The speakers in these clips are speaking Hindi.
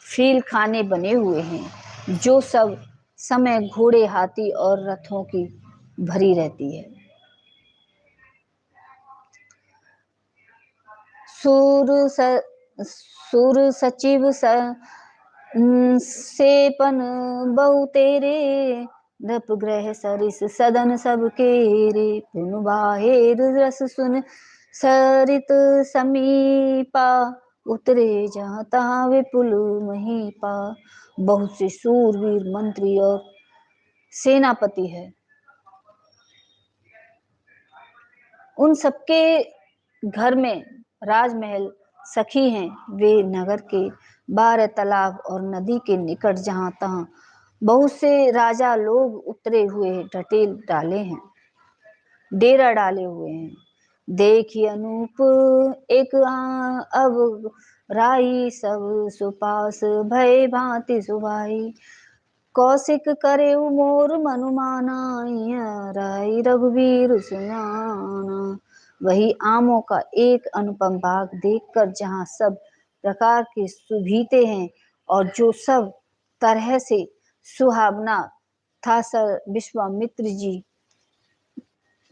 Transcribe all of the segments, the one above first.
फील खाने बने हुए हैं, जो सब समय घोड़े, हाथी और रथों की भरी रहती है। सूर सचिव सेपन बहु तेरे, नृप ग्रह सरिस सदन सब केरे, पुन बाहेर रस सुन सरित समीपा, उतरे जहाँ तहाँ विपुल महीपा। बहुत से सूरवीर मंत्री और सेनापति है, उन सबके घर में राजमहल सखी हैं। वे नगर के 12 तालाब और नदी के निकट जहाँ तहाँ बहुत से राजा लोग उतरे हुए डटेल डाले हैं, डेरा डाले हुए हैं। देखी अनूप एक अब राई, सब सुपास भय भांति सुभाई, कौशिक करे मोर मनुमाना, राई रघुवीर सुनाना। वही आमों का एक अनुपम बाग देखकर जहाँ सब प्रकार के सुभीते हैं और जो सब तरह से सुहावना था, सर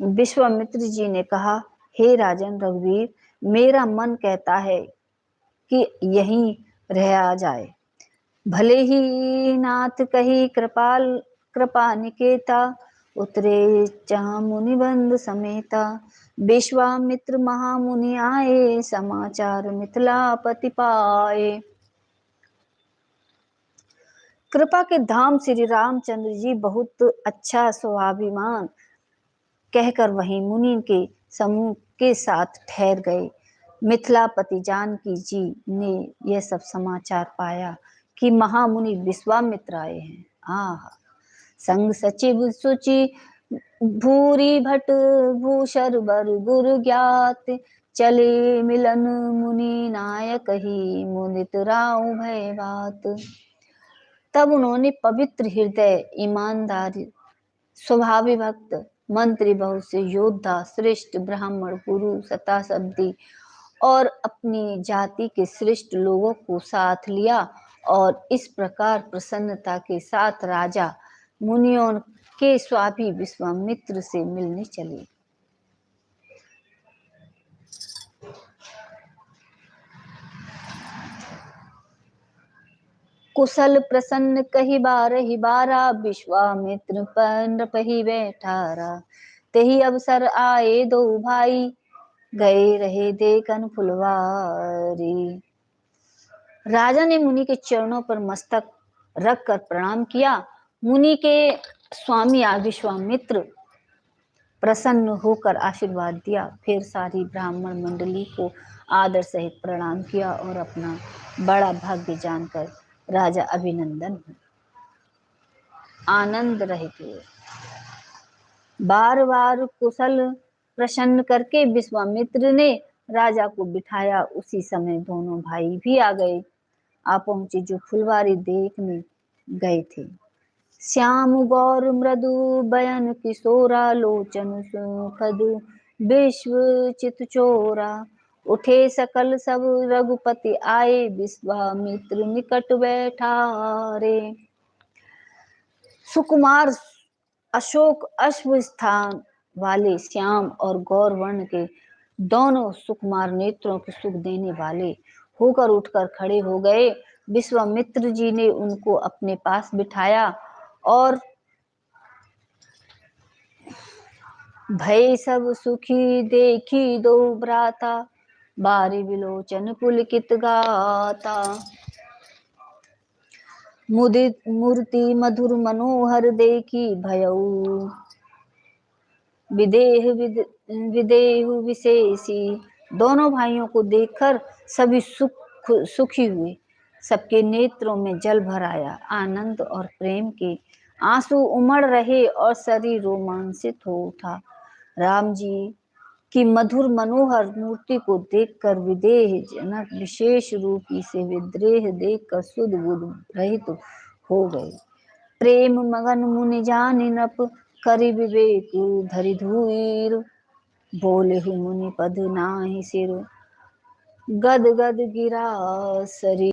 विश्वामित्र जी ने कहा, हे राजन रघुवीर, मेरा मन कहता है कि यहीं रह जाए। भले ही नाथ कही कृपा निकेता, उतरे जहाँ मुनि बंद समेता। विश्वामित्र महामुनि आए, समाचार मिथिलापति पाए। कृपा के धाम श्री रामचंद्र जी बहुत अच्छा स्वाभिमान कहकर वहीं मुनि के समूह के साथ ठहर गए। मिथिलापति जानकी जी ने यह सब समाचार पाया कि महामुनि विश्वामित्र आए हैं। आह, संग सचिव सुचि भूरी भट भूषर बर गुरु ज्ञात, चले मिलन मुनि नायक ही, मुदित राव भय बात। तब उन्होंने पवित्र हृदय, ईमानदारी, स्वभावी भक्त, मंत्री, बहुत से योद्धा, श्रेष्ठ ब्राह्मण, गुरु, शताशब्दी और अपनी जाति के श्रेष्ठ लोगों को साथ लिया और इस प्रकार प्रसन्नता के साथ राजा मुनियों के स्वामी विश्वामित्र से मिलने चले। कुशल प्रसन्न कही बारहि बारा, विश्वामित्र पंडप ही बैठारा। तेहि अवसर आए दो भाई, गए रहे देखन फुलवारी। राजा ने मुनि के चरणों पर मस्तक रख कर प्रणाम किया। मुनि के स्वामी विश्वामित्र प्रसन्न होकर आशीर्वाद दिया। फिर सारी ब्राह्मण मंडली को आदर सहित प्रणाम किया और अपना बड़ा भाग्य जानकर राजा अभिनंदन आनंद रहित हुए। बार बार कुशल प्रसन्न करके विश्वामित्र ने राजा को बिठाया। उसी समय दोनों भाई भी आ पहुंचे जो फुलवारी देखने गए थे। श्याम गौर मृदु बयन किशोरा, लोचन सुखद विश्व चित चोरा। उठे सकल सब रघुपति आए, विश्वामित्र निकट बैठारे। सुकुमार अशोक अश्व स्थान वाले श्याम और गौर वर्ण के दोनों सुकुमार नेत्रों के सुख देने वाले होकर उठकर खड़े हो गए। विश्वामित्र जी ने उनको अपने पास बिठाया और भय सब सुखी देखी दो भ्राता, बारी विलोचन पुलकित गाता। मुदित मूर्ति मधुर मनोहर देखी, भयऊ विदेहु विशेषी। दोनों भाइयों को देखकर सभी सुखी हुए। सबके नेत्रों में जल भर आया। आनंद और प्रेम के आंसू उमड़ रहे और शरीर रोमांचित हो उठा। राम जी की मधुर मनोहर मूर्ति को देखकर विदेह जनक विशेष रूपी से विद्रेह देखकर सुध बुध रहित हो गए। प्रेम मगन मुनि जानि नप, करि विवेक धरि धुईर। बोलेहु मुनि पद नाहि सिर, गद गद गिरा शरीर।